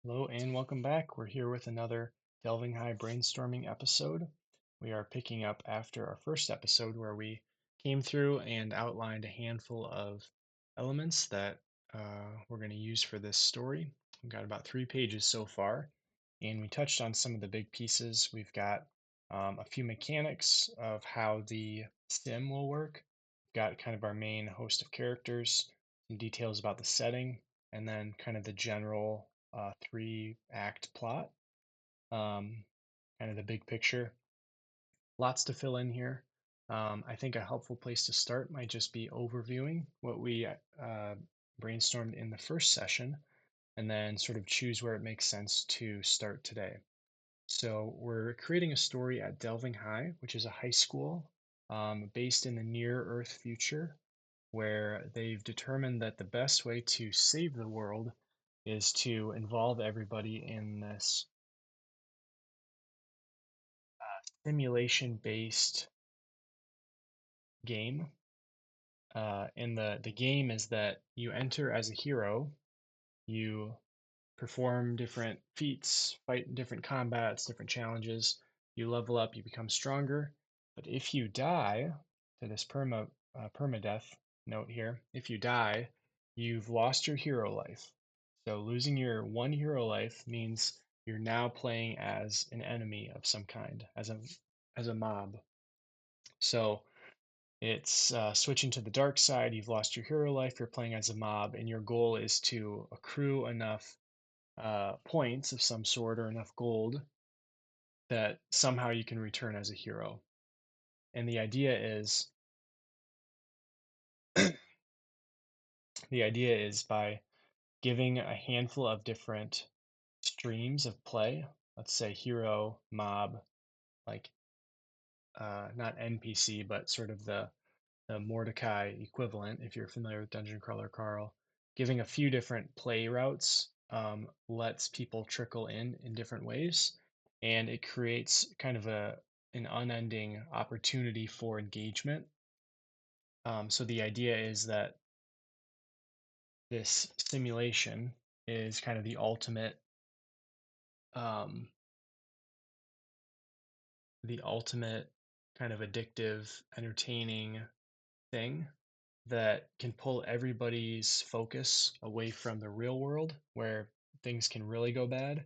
Hello and welcome back. We're here with another Delving High brainstorming episode. We are picking up after our first episode where we came through and outlined a handful of elements that we're going to use for this story. We've got about 3 pages so far, and we touched on some of the big pieces. We've got a few mechanics of how the sim will work. We've got kind of our main host of characters, some details about the setting, and then kind of the general 3 act plot, um, kind of the big picture. Lots to fill in here. I think a helpful place to start might just be overviewing what we brainstormed in the first session and then sort of choose where it makes sense to start today. So, we're creating a story at Delving High, which is a high school based in the near Earth future, where they've determined that the best way to save the world is to involve everybody in this simulation based game. And the game is that you enter as a hero, you perform different feats, fight in different combats, different challenges, you level up, you become stronger. But if you die, to this permadeath note here, if you die, you've lost your hero life. So losing your one hero life means you're now playing as an enemy of some kind, as a mob. So it's switching to the dark side. You've lost your hero life. You're playing as a mob, and your goal is to accrue enough points of some sort or enough gold that somehow you can return as a hero. And the idea is by giving a handful of different streams of play. Let's say hero, mob, like not NPC, but sort of the Mordecai equivalent, if you're familiar with Dungeon Crawler Carl. Giving a few different play routes lets people trickle in different ways, and it creates kind of an unending opportunity for engagement. So the idea is that this simulation is kind of um, the ultimate kind of addictive, entertaining thing that can pull everybody's focus away from the real world where things can really go bad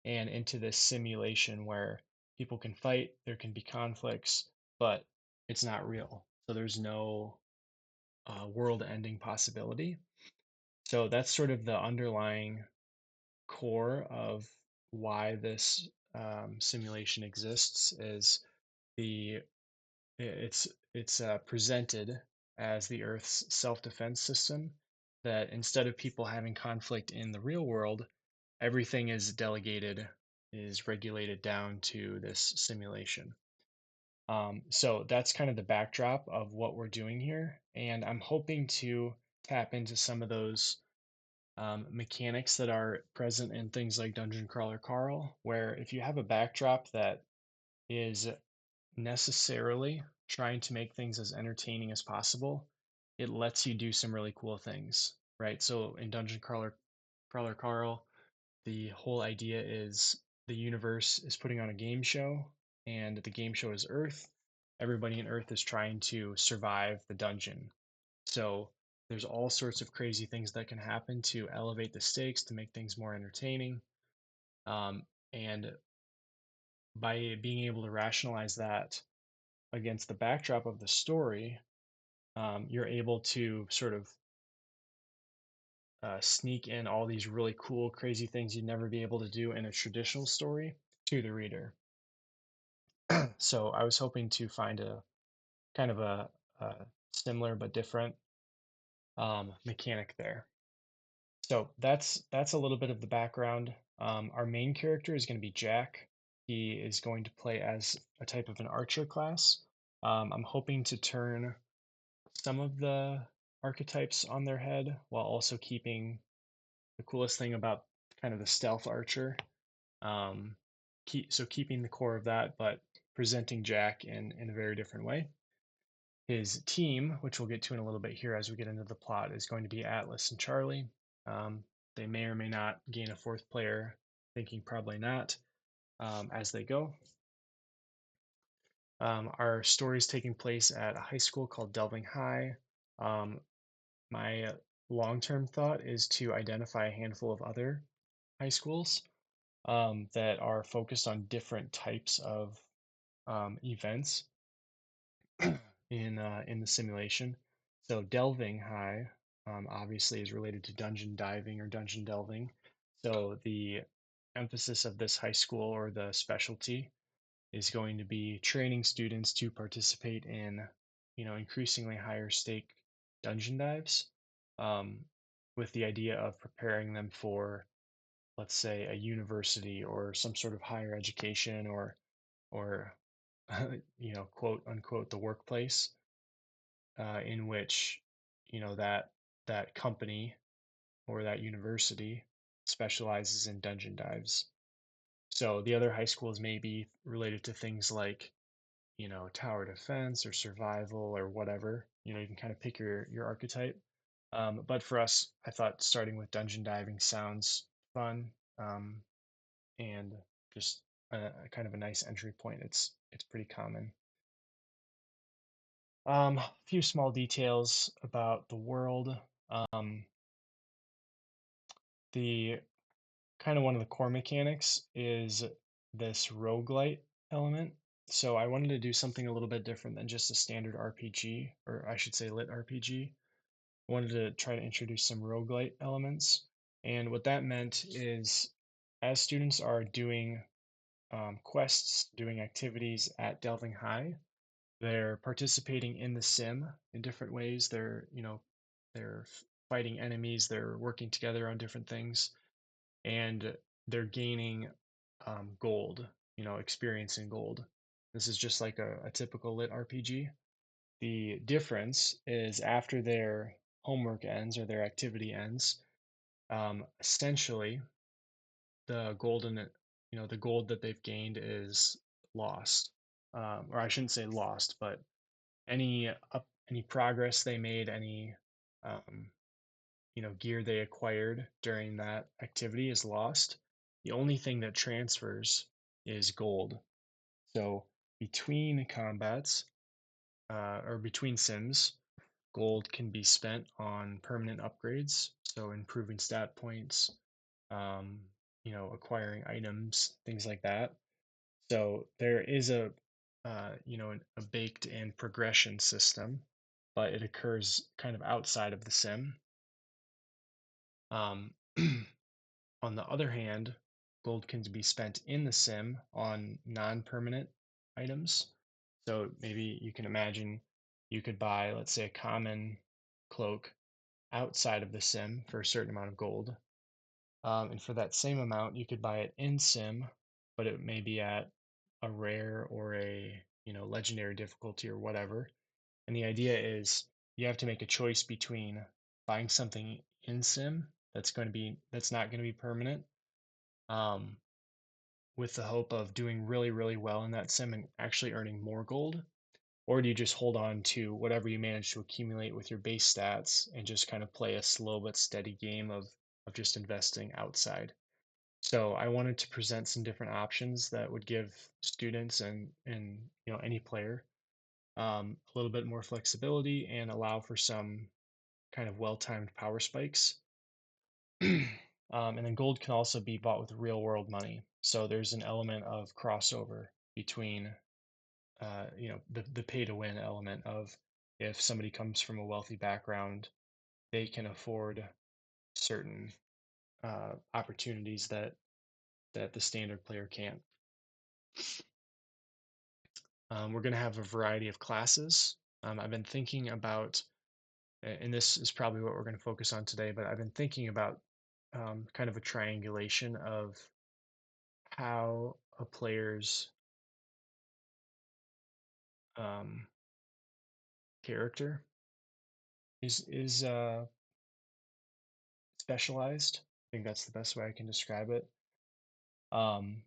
and into this simulation where people can fight, there can be conflicts, but it's not real. So there's no world ending possibility. So that's sort of the underlying core of why this simulation exists is the it's presented as the Earth's self-defense system, that instead of people having conflict in the real world, everything is regulated down to this simulation. So that's kind of the backdrop of what we're doing here, and I'm hoping to tap into some of those mechanics that are present in things like Dungeon Crawler Carl, where if you have a backdrop that is necessarily trying to make things as entertaining as possible, it lets you do some really cool things, right? So in Crawler Carl, the whole idea is the universe is putting on a game show, and the game show is Earth. Everybody in Earth is trying to survive the dungeon. So there's all sorts of crazy things that can happen to elevate the stakes to make things more entertaining. And by being able to rationalize that against the backdrop of the story, you're able to sort of sneak in all these really cool, crazy things you'd never be able to do in a traditional story to the reader. So I was hoping to find a kind of a similar but different mechanic there. So that's a little bit of the background. Our main character is going to be Jack. He is going to play as a type of an archer class. I'm hoping to turn some of the archetypes on their head while also keeping the coolest thing about kind of the stealth archer. Um, keeping the core of that, but presenting Jack in a very different way. His team, which we'll get to in a little bit here as we get into the plot, is going to be Atlas and Charlie. Um, They may or may not gain a fourth player, thinking probably not, as they go. Our story is taking place at a high school called Delving High. My long-term thought is to identify a handful of other high schools that are focused on different types of events in the simulation. So Delving High obviously is related to dungeon diving or dungeon delving. So the emphasis of this high school or the specialty is going to be training students to participate in, increasingly higher stake dungeon dives, um, with the idea of preparing them for, let's say, a university or some sort of higher education or quote unquote, the workplace, in which, that company or that university specializes in dungeon dives. So the other high schools may be related to things like, tower defense or survival or whatever. You can kind of pick your archetype. But for us, I thought starting with dungeon diving sounds fun, and just a kind of a nice entry point. It's pretty common. A few small details about the world. Um, the kind of one of the core mechanics is this roguelite element. So I wanted to do something a little bit different than just a standard RPG, or I should say lit RPG. I wanted to try to introduce some roguelite elements. And what that meant is as students are doing quests, doing activities at Delving High, they're participating in the sim in different ways. They're fighting enemies, they're working together on different things, and they're gaining gold, experience in gold. This is just like a typical lit RPG. The difference is after their homework ends or their activity ends, essentially the gold that they've gained is lost. Or I shouldn't say lost, but any progress they made, any um, gear they acquired during that activity is lost. The only thing that transfers is gold. So between combats, or between sims, gold can be spent on permanent upgrades, so improving stat points, um, acquiring items, things like that. So there is a baked in progression system, but it occurs kind of outside of the sim. Um, on the other hand, gold can be spent in the sim on non-permanent items. So maybe you can imagine you could buy, let's say, a common cloak outside of the sim for a certain amount of gold. And for that same amount, you could buy it in sim, but it may be at a rare or a legendary difficulty or whatever. And the idea is you have to make a choice between buying something in sim that's not going to be permanent, um, with the hope of doing really, really well in that sim and actually earning more gold? Or do you just hold on to whatever you manage to accumulate with your base stats and just kind of play a slow but steady game of just investing outside? So I wanted to present some different options that would give students and any player, a little bit more flexibility and allow for some kind of well-timed power spikes. And then gold can also be bought with real world money. So there's an element of crossover between, the pay to win element of if somebody comes from a wealthy background, they can afford certain opportunities that the standard player can't. We're going to have a variety of classes. I've been thinking about, and this is probably what we're going to focus on today, but I've been thinking about kind of a triangulation of how a player's um, character is specialized. I think that's the best way I can describe it. Um,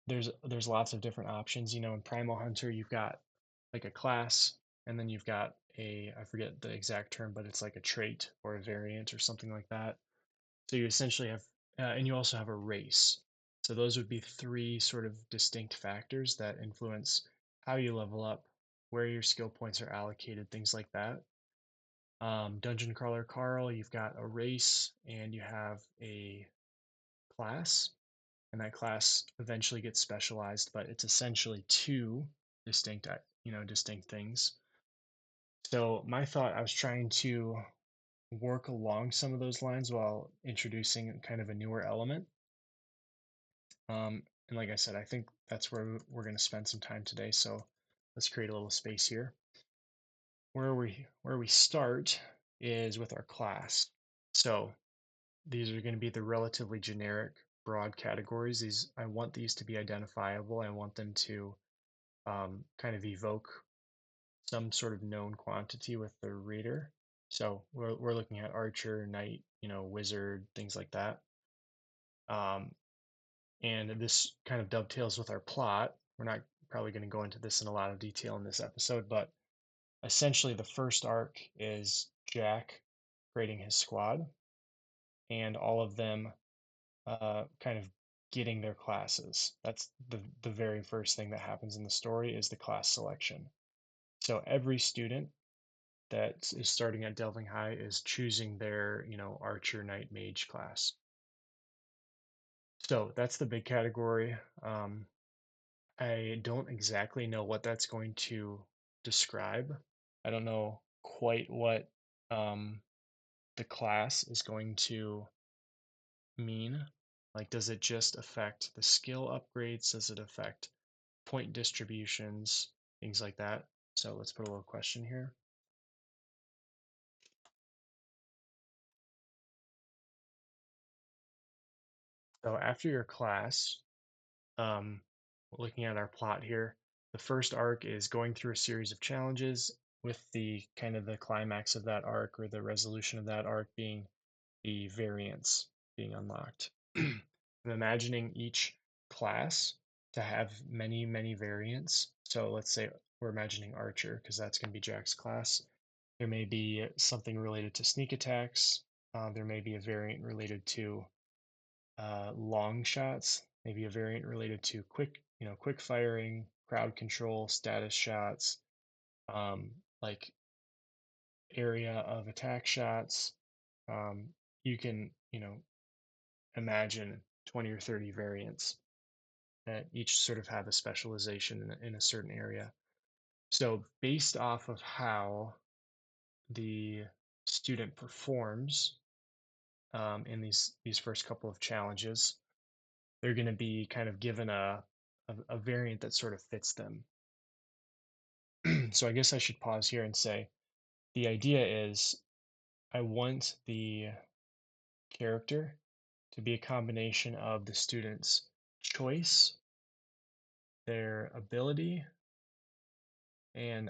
there's lots of different options. In Primal Hunter, you've got like a class, and then you've got I forget the exact term, but it's like a trait or a variant or something like that. So you essentially have, and you also have a race. So those would be three sort of distinct factors that influence how you level up, where your skill points are allocated, things like that. Dungeon Crawler Carl, you've got a race and you have a class, and that class eventually gets specialized, but it's essentially two distinct, distinct things. So my thought, I was trying to work along some of those lines while introducing kind of a newer element. And like I said, I think that's where we're going to spend some time today. So let's create a little space here. Where we start is with our class. So these are going to be the relatively generic, broad categories. I want these to be identifiable. I want them to kind of evoke some sort of known quantity with the reader. So we're looking at archer, knight, wizard, things like that. Um, and this kind of dovetails with our plot. We're not probably going to go into this in a lot of detail in this episode, but essentially the first arc is Jack creating his squad and all of them kind of getting their classes. That's the very first thing that happens in the story is the class selection. So every student that is starting at Delving High is choosing their, archer, knight, mage class. So that's the big category. I don't exactly know what that's going to describe. I don't know quite what um, the class is going to mean. Like, does it just affect the skill upgrades? Does it affect point distributions? Things like that. So let's put a little question here. So after your class, um, looking at our plot here, the first arc is going through a series of challenges with the kind of the climax of that arc or the resolution of that arc being the variants being unlocked. I'm imagining each class to have many, many variants. So let's say we're imagining Archer because that's going to be Jack's class. There may be something related to sneak attacks. There may be a variant related to long shots, maybe a variant related to quick firing, crowd control, status shots, like area of attack shots. You can, imagine 20 or 30 variants that each sort of have a specialization in a certain area. So based off of how the student performs in these first couple of challenges, they're going to be kind of given a variant that sort of fits them. So I guess I should pause here and say the idea is I want the character to be a combination of the student's choice, their ability, and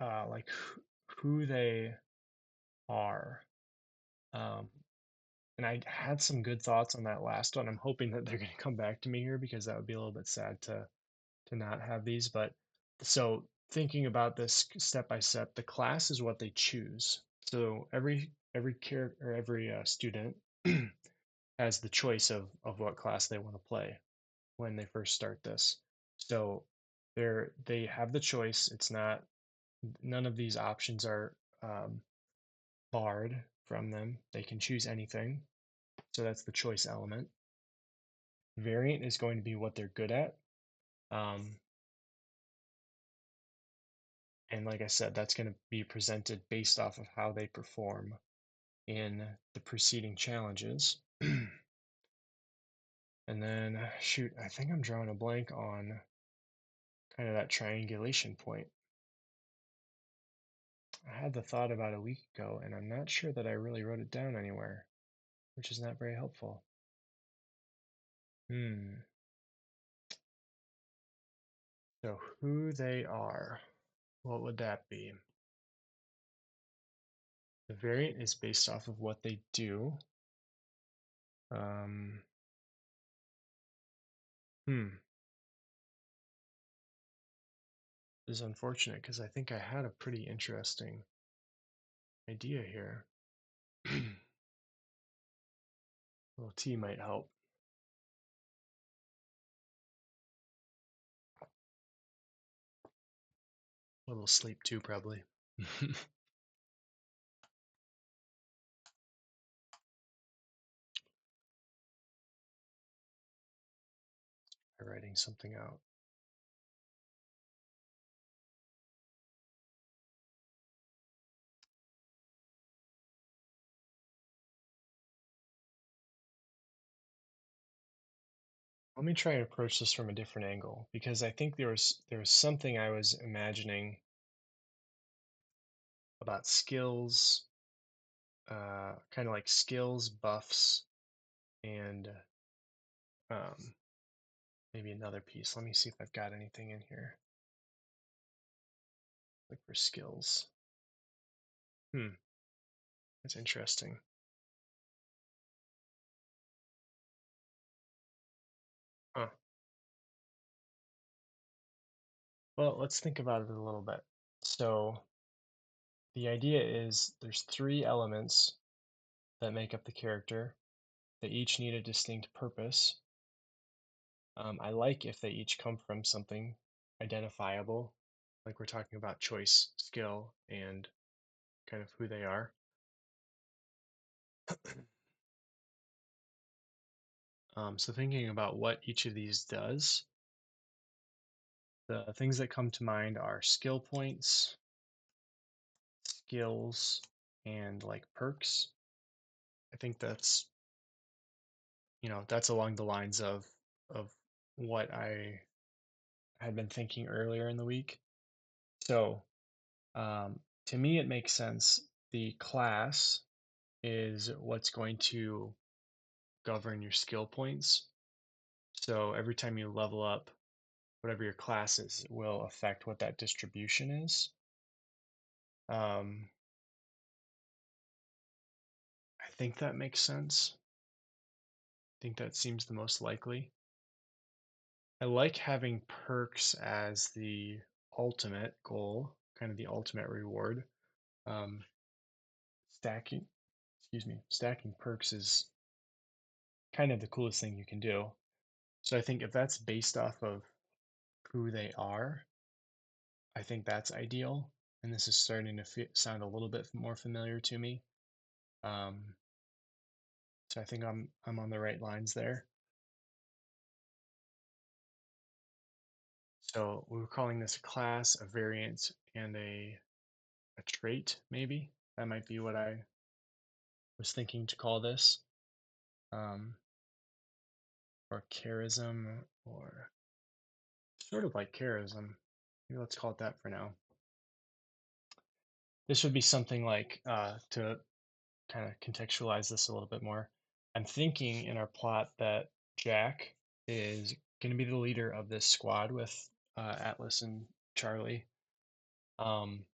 like who they are. Um, and I had some good thoughts on that last one. I'm hoping that they're going to come back to me here because that would be a little bit sad to not have these. But so thinking about this step by step, the class is what they choose. So every character or every student has the choice of what class they want to play when they first start this. So they have the choice. It's not none of these options are barred from them. They can choose anything. So that's the choice element. Variant is going to be what they're good at. Um, and like I said, that's going to be presented based off of how they perform in the preceding challenges. And then, shoot, I think I'm drawing a blank on kind of that triangulation point. I had the thought about a week ago, and I'm not sure that I really wrote it down anywhere, which is not very helpful. Hmm. So who they are, what would that be? The variant is based off of what they do. Um, hmm. This is unfortunate because I think I had a pretty interesting idea here. A little tea might help. A little sleep too, probably. Writing something out. Let me try to approach this from a different angle because I think there was something I was imagining about skills, kind of like skills, buffs, and um, maybe another piece. Let me see if I've got anything in here. Look for skills. That's interesting. Huh. Well, let's think about it a little bit. So the idea is there's three elements that make up the character. They each need a distinct purpose. I like if they each come from something identifiable, like we're talking about choice, skill, and kind of who they are. So thinking about what each of these does, the things that come to mind are skill points, skills, and like perks. I think that's along the lines of what I had been thinking earlier in the week. So to me, it makes sense. The class is what's going to govern your skill points. So every time you level up, whatever your class is will affect what that distribution is. Um, I think that makes sense. I think that seems the most likely. I like having perks as the ultimate goal, kind of the ultimate reward. Um, stacking, stacking perks is kind of the coolest thing you can do. So I think if that's based off of who they are, I think that's ideal. And this is starting to sound a little bit more familiar to me. Um, so I think I'm on the right lines there. So we were calling this a class, a variant, and a trait, maybe. That might be what I was thinking to call this. Um, or charism, or sort of like charism. Maybe let's call it that for now. This would be something like, to kind of contextualize this a little bit more. I'm thinking in our plot that Jack is going to be the leader of this squad with Atlas and Charlie. Um,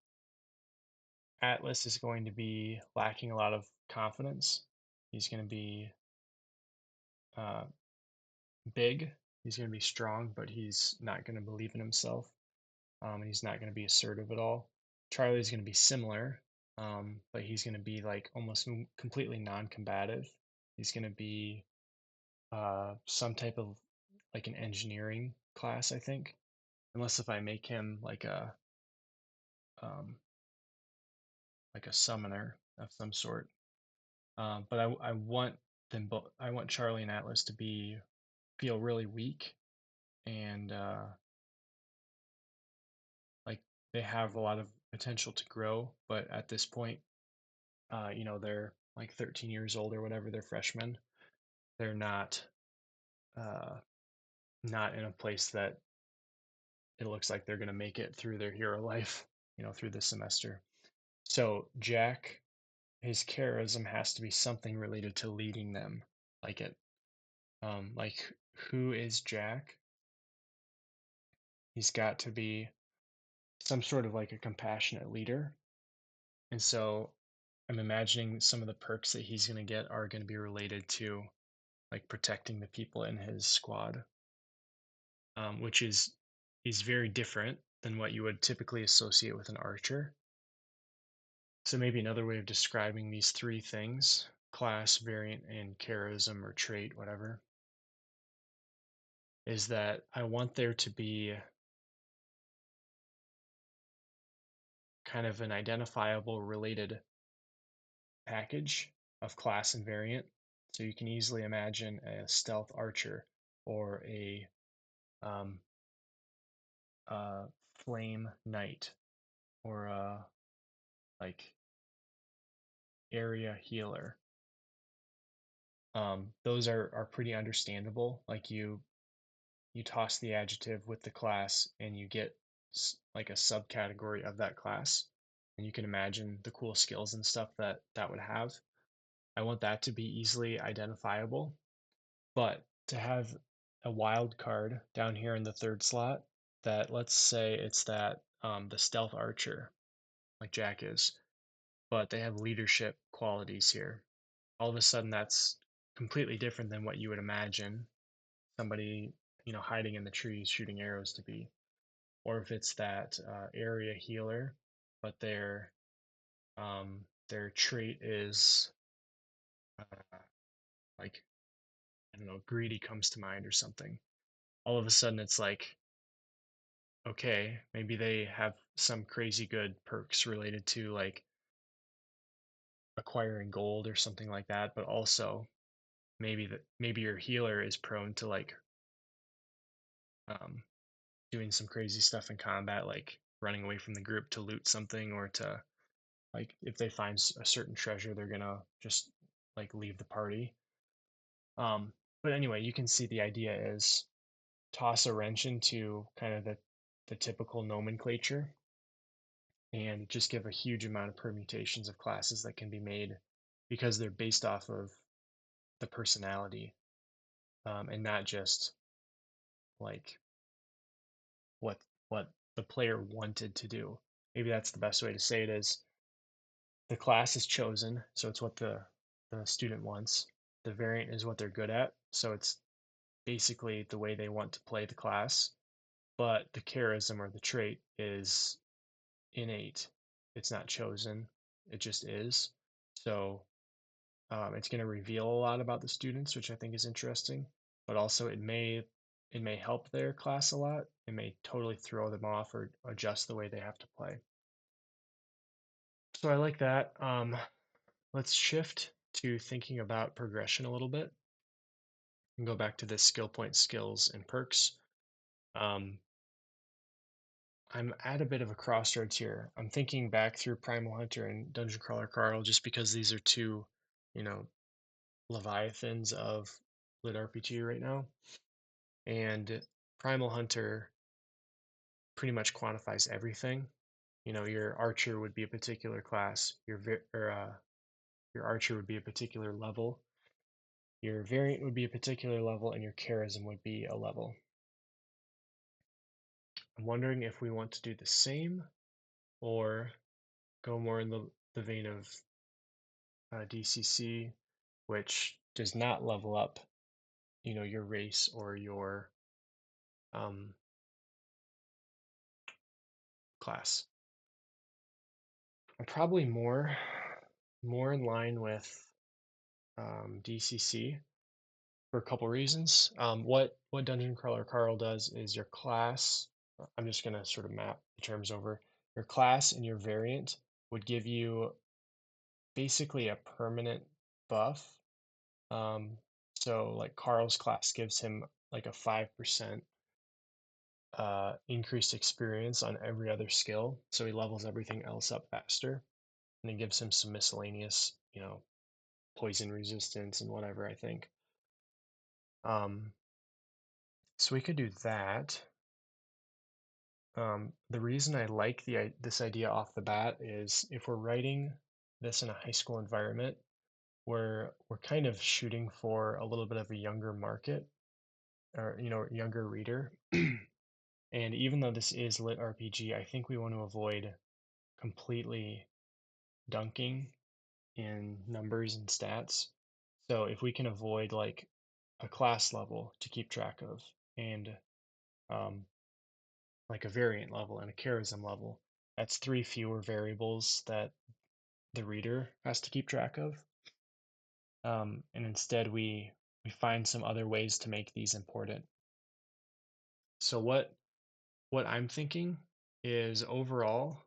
Atlas is going to be lacking a lot of confidence. He's going to be uh, big. He's going to be strong, but he's not going to believe in himself. And he's not going to be assertive at all. Charlie's going to be similar, but he's going to be like almost completely non-combative. He's going to be some type of like an engineering class, I think, unless if I make him um, like a summoner of some sort. But I want them both. I want Charlie and Atlas to feel really weak and like they have a lot of potential to grow, but at this point, they're like 13 years old or whatever. They're freshmen. They're uh, not in a place that it looks like they're going to make it through their hero life, through the semester. So Jack, his charism has to be something related to leading them. Like it, like who is Jack? He's got to be some sort of like a compassionate leader. And so I'm imagining some of the perks that he's going to get are going to be related to like protecting the people in his squad, which is very different than what you would typically associate with an archer. So maybe another way of describing these three things class, variant, and charism or trait, whatever, is that I want there to be kind of an identifiable related package of class and variant. So you can easily imagine a stealth archer or um, a flame knight or a like area healer. Those are pretty understandable. Like you toss the adjective with the class and you get like a subcategory of that class, and you can imagine the cool skills and stuff that that would have. I want that to be easily identifiable, but to have a wild card down here in the third slot, that let's say it's that the stealth archer like Jack is, but they have leadership qualities here. All of a sudden that's completely different than what you would imagine somebody, hiding in the trees shooting arrows to be. Or if it's that area healer, but their trait is uh, like, I don't know, greedy comes to mind or something. All of a sudden it's like, okay, maybe they have some crazy good perks related to like acquiring gold or something like that, but also maybe your healer is prone to like um, doing some crazy stuff in combat, like running away from the group to loot something, or to like if they find a certain treasure, they're gonna just like leave the party. Um, but anyway, you can see the idea is toss a wrench into kind of the typical nomenclature and just give a huge amount of permutations of classes that can be made because they're based off of the personality, and not just like what what the player wanted to do. Maybe that's the best way to say it is the class is chosen, so it's what the student wants. The variant is what they're good at, so it's basically the way they want to play the class. But the charism or the trait is innate. It's not chosen. It just is. So it's going to reveal a lot about the students, which I think is interesting. But also, it may help their class a lot. It may totally throw them off or adjust the way they have to play. So I like that. Let's shift to thinking about progression a little bit and go back to this skill point skills and perks. Um, I'm at a bit of a crossroads here. I'm thinking back through Primal Hunter and Dungeon Crawler Carl just because these are two, you know, leviathans of lit RPG right now. And Primal Hunter pretty much quantifies everything. Your archer would be a particular class, your archer would be a particular level, your variant would be a particular level, and your charism would be a level. I'm wondering if we want to do the same or go more in the vein of DCC, which does not level up, your race or your um, class. I'm probably more in line with DCC for a couple reasons. What Dungeon Crawler Carl does is your class. I'm just gonna sort of map the terms over. Your class and your variant would give you basically a permanent buff. Um, so like Carl's class gives him like a 5% increased experience on every other skill, so he levels everything else up faster, and it gives him some miscellaneous, poison resistance and whatever, I think. Um, so we could do that. The reason I like this idea off the bat is if we're writing this in a high school environment, we're kind of shooting for a little bit of a younger market, or younger reader. And even though this is lit RPG, I think we want to avoid completely dunking in numbers and stats. So if we can avoid like a class level to keep track of, and um, like a variant level and a charism level, that's three fewer variables that the reader has to keep track of. and instead we find some other ways to make these important. So what I'm thinking is overall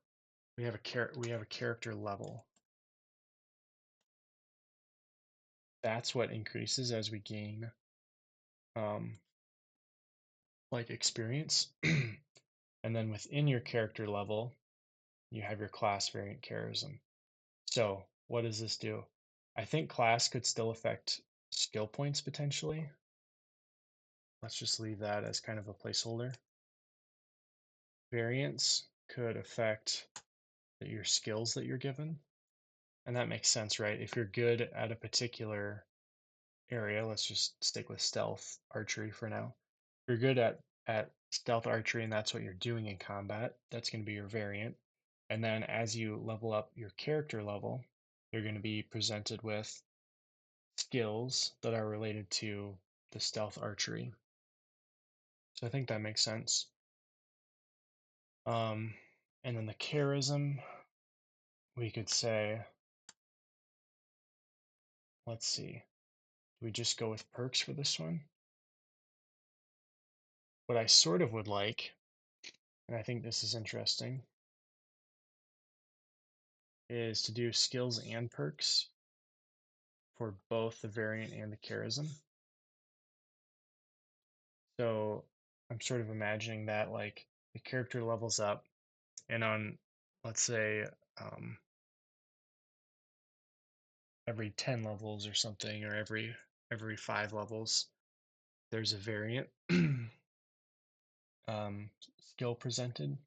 we have a character level. That's what increases as we gain um, like experience. And then within your character level, you have your class variant charism. So what does this do? I think class could still affect skill points potentially. Let's just leave that as kind of a placeholder. Variance could affect your skills that you're given. And that makes sense, right? If you're good at a particular area, let's just stick with stealth archery for now. If you're good at stealth archery and that's what you're doing in combat, that's going to be your variant. And then as you level up your character level, you're going to be presented with skills that are related to the stealth archery. So I think that makes sense. Um, and then the charism, we could say, let's see, do we just go with perks for this one? What I sort of would like, and I think this is interesting, is to do skills and perks for both the variant and the charism. So I'm sort of imagining that like the character levels up, and on, let's say, um, every 10 levels or something, or every 5 levels, there's a variant um, skill presented.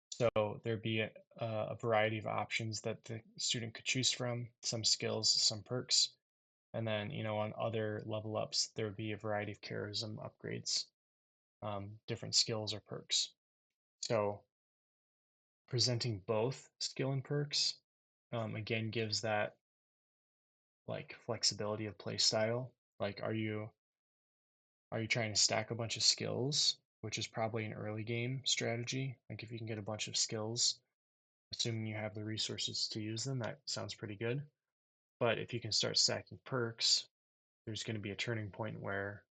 So there'd be a variety of options that the student could choose from, some skills, some perks. And then, on other level ups, there would be a variety of charism upgrades, different skills or perks. So presenting both skill and perks, again, gives that like flexibility of play style. Like, are you trying to stack a bunch of skills, which is probably an early game strategy? Like if you can get a bunch of skills, assuming you have the resources to use them, that sounds pretty good. But if you can start stacking perks, there's going to be a turning point where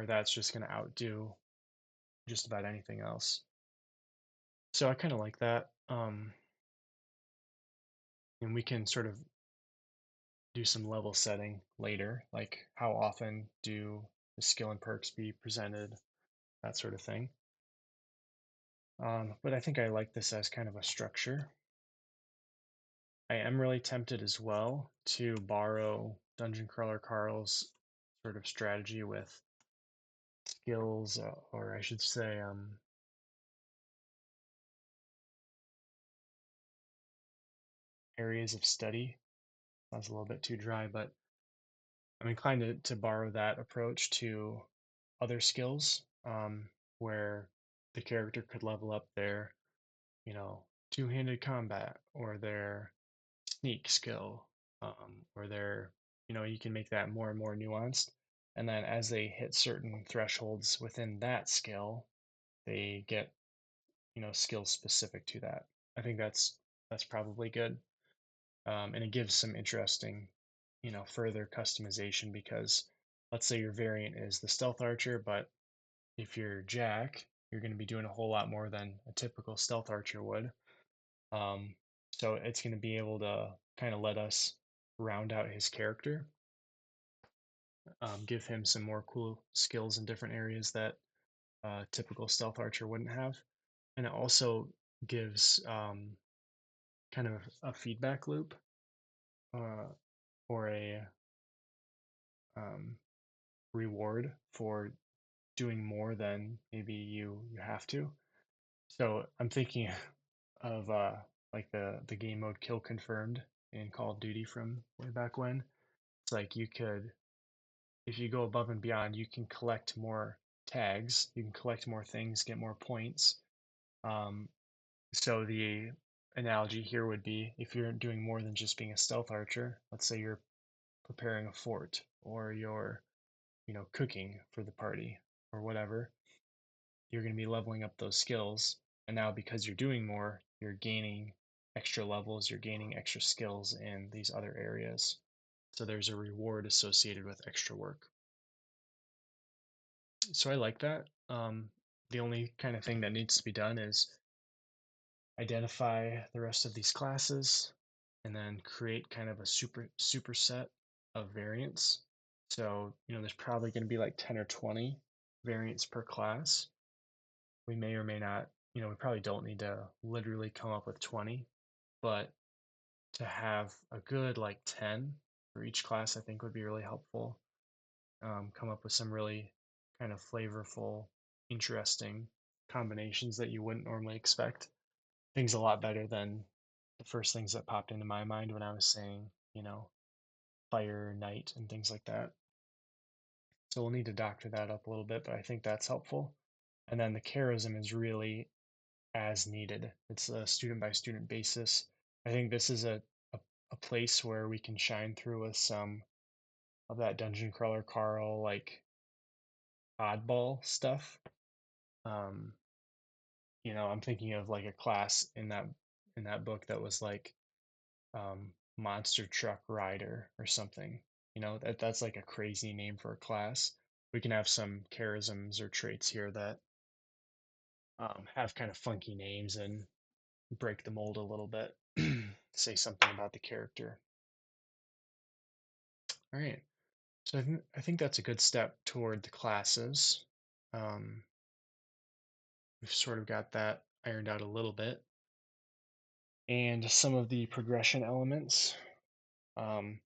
that's just going to outdo just about anything else. So I kind of like that. And we can sort of do some level setting later, like how often do the skill and perks be presented, that sort of thing. But I think I like this as kind of a structure. I am really tempted as well to borrow Dungeon Crawler Carl's sort of strategy with skills, or I should say, areas of study. That's a little bit too dry, but I'm inclined to borrow that approach to other skills, where the character could level up their, two-handed combat or their sneak skill, or their, you can make that more and more nuanced. And then as they hit certain thresholds within that skill, they get, skills specific to that. I think that's probably good. And it gives some interesting, further customization because let's say your variant is the stealth archer, but if you're Jack, you're going to be doing a whole lot more than a typical stealth archer would. Um, so it's going to be able to kind of let us round out his character, give him some more cool skills in different areas that a typical stealth archer wouldn't have. And it also gives kind of a feedback loop, uh, or a um, reward for doing more than maybe you have to. So I'm thinking of like the game mode Kill Confirmed in Call of Duty from way back when. It's like you could, if you go above and beyond, you can collect more tags, you can collect more things, get more points. Um, so the analogy here would be if you're doing more than just being a stealth archer, let's say you're preparing a fort or you're, cooking for the party or whatever, you're going to be leveling up those skills. And now because you're doing more, you're gaining extra levels, you're gaining extra skills in these other areas. So there's a reward associated with extra work. So I like that. The only kind of thing that needs to be done is identify the rest of these classes and then create kind of a superset of variants. So, there's probably going to be like 10 or 20 variants per class. We may or may not, we probably don't need to literally come up with 20, but to have a good like 10 for each class, I think would be really helpful. Come up with some really kind of flavorful, interesting combinations that you wouldn't normally expect. Things a lot better than the first things that popped into my mind when I was saying, fire, night, and things like that. So we'll need to doctor that up a little bit, but I think that's helpful. And then the charism is really as needed. It's a student by student basis. I think this is a place where we can shine through with some of that dungeon crawler Carl like oddball stuff. Um, I'm thinking of like a class in that book that was like monster truck rider or something. That's like a crazy name for a class. We can have some charisms or traits here that have kind of funky names and break the mold a little bit. Say something about the character. All right. So I think that's a good step toward the classes. Um, we've sort of got that ironed out a little bit. And some of the progression elements. Um,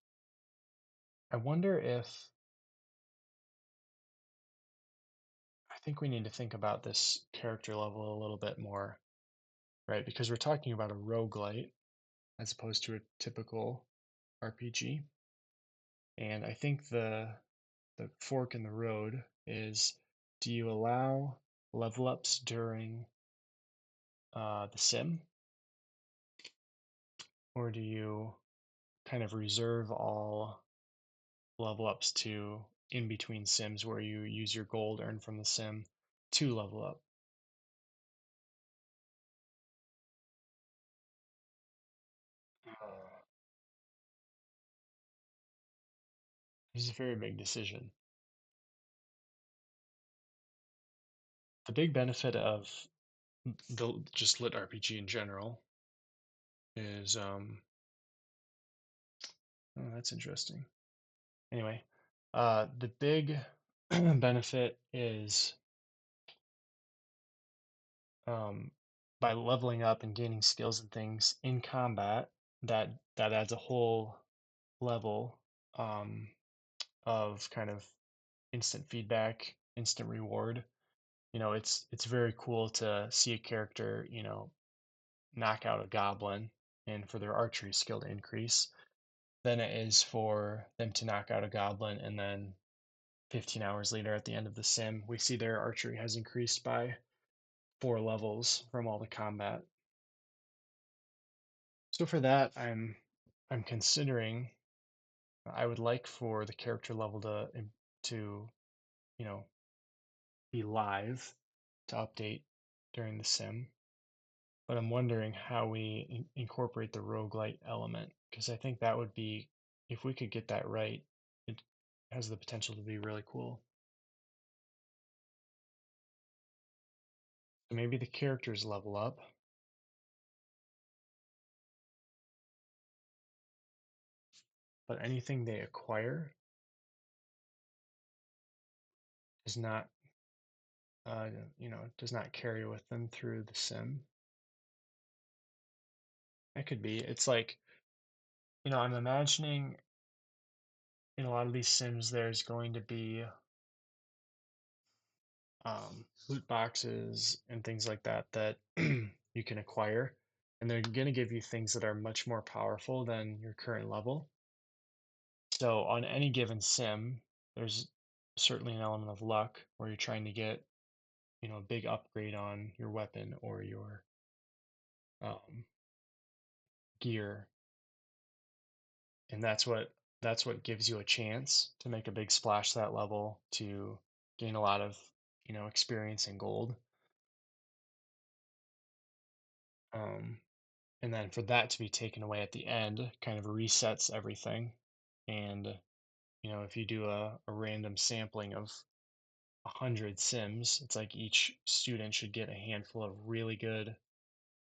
I wonder if I think we need to think about this character level a little bit more, right? Because we're talking about a roguelite as opposed to a typical RPG. And I think the fork in the road is, do you allow level ups during the sim, or do you kind of reserve all level ups to in between sims where you use your gold earned from the sim to level up? Uh, this is a very big decision. The big benefit of the just lit RPG in general is oh, that's interesting. Anyway, the big benefit is um, by leveling up and gaining skills and things in combat, that adds a whole level um, of kind of instant feedback, instant reward. It's very cool to see a character, knock out a goblin and for their archery skill to increase than it is for them to knock out a goblin and then 15 hours later at the end of the sim, we see their archery has increased by 4 levels from all the combat. So for that, I'm considering I would like for the character level to you know be live to update during the sim, but I'm wondering how we incorporate the roguelite element because I think that would be, if we could get that right, it has the potential to be really cool. So maybe the characters level up, but anything they acquire is not, uh, does not carry with them through the sim. That could be. It's like, I'm imagining in a lot of these sims, there's going to be loot boxes and things like that that you can acquire, and they're going to give you things that are much more powerful than your current level. So on any given sim, there's certainly an element of luck where you're trying to get, a big upgrade on your weapon or your um, gear, and that's what gives you a chance to make a big splash that level to gain a lot of experience and gold. Um, and then for that to be taken away at the end kind of resets everything And, if you do a random sampling of 100 sims, it's like each student should get a handful of really good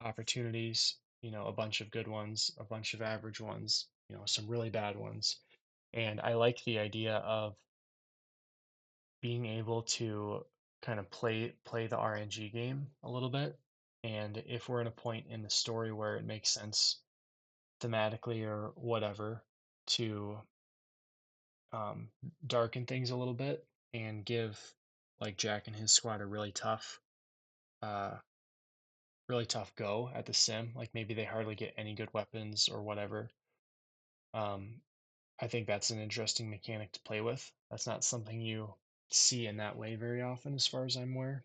opportunities, a bunch of good ones, a bunch of average ones, some really bad ones. And I like the idea of being able to kind of play the RNG game a little bit. And if we're at a point in the story where it makes sense thematically or whatever to um, darken things a little bit and give like Jack and his squad a uh, really tough go at the sim. Like maybe they hardly get any good weapons or whatever. Um, I think that's an interesting mechanic to play with. That's not something you see in that way very often, as far as I'm aware.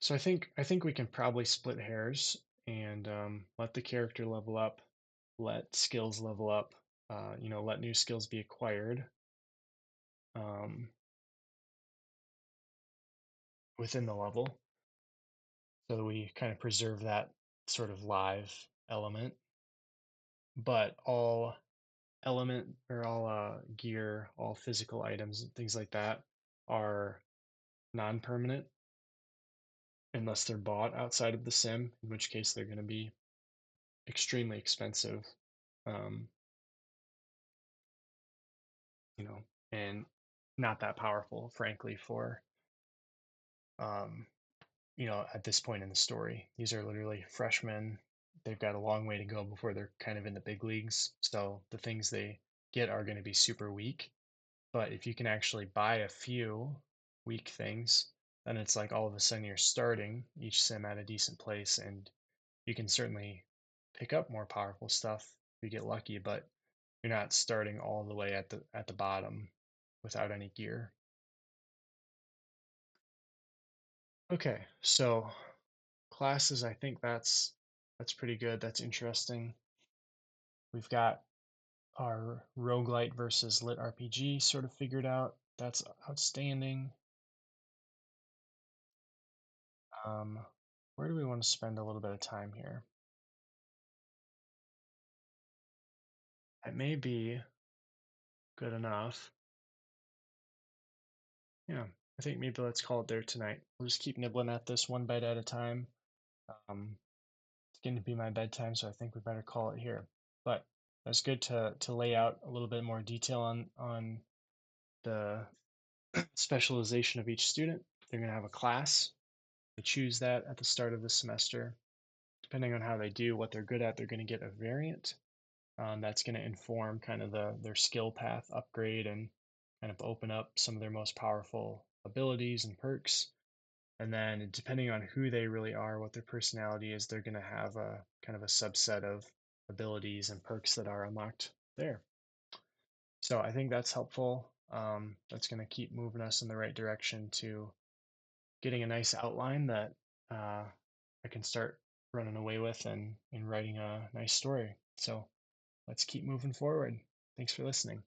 So I think we can probably split hairs and let the character level up, let skills level up, let new skills be acquired um, within the level, so that we kind of preserve that sort of live element. But all element or all gear, all physical items, and things like that are non-permanent unless they're bought outside of the sim, in which case they're going to be extremely expensive. Um, you know, and not that powerful, frankly, for um, at this point in the story. These are literally freshmen. They've got a long way to go before they're kind of in the big leagues. So the things they get are going to be super weak. But if you can actually buy a few weak things, then it's like all of a sudden you're starting each sim at a decent place, and you can certainly pick up more powerful stuff if you get lucky, but you're not starting all the way at the bottom without any gear. Okay, so classes, I think that's pretty good. That's interesting. We've got our roguelite versus lit RPG sort of figured out. That's outstanding. Um, where do we want to spend a little bit of time here? It may be good enough. Yeah, I think maybe let's call it there tonight. We'll just keep nibbling at this one bite at a time. Um, it's going to be my bedtime, so I think we better call it here. But that's good to lay out a little bit more detail on the specialization of each student. They're going to have a class. They choose that at the start of the semester. Depending on how they do, what they're good at, they're going to get a variant. That's going to inform kind of their skill path upgrade and kind of open up some of their most powerful abilities and perks. And then depending on who they really are, what their personality is, they're going to have a kind of a subset of abilities and perks that are unlocked there. So I think that's helpful. That's going to keep moving us in the right direction to getting a nice outline that I can start running away with and writing a nice story. So let's keep moving forward. Thanks for listening.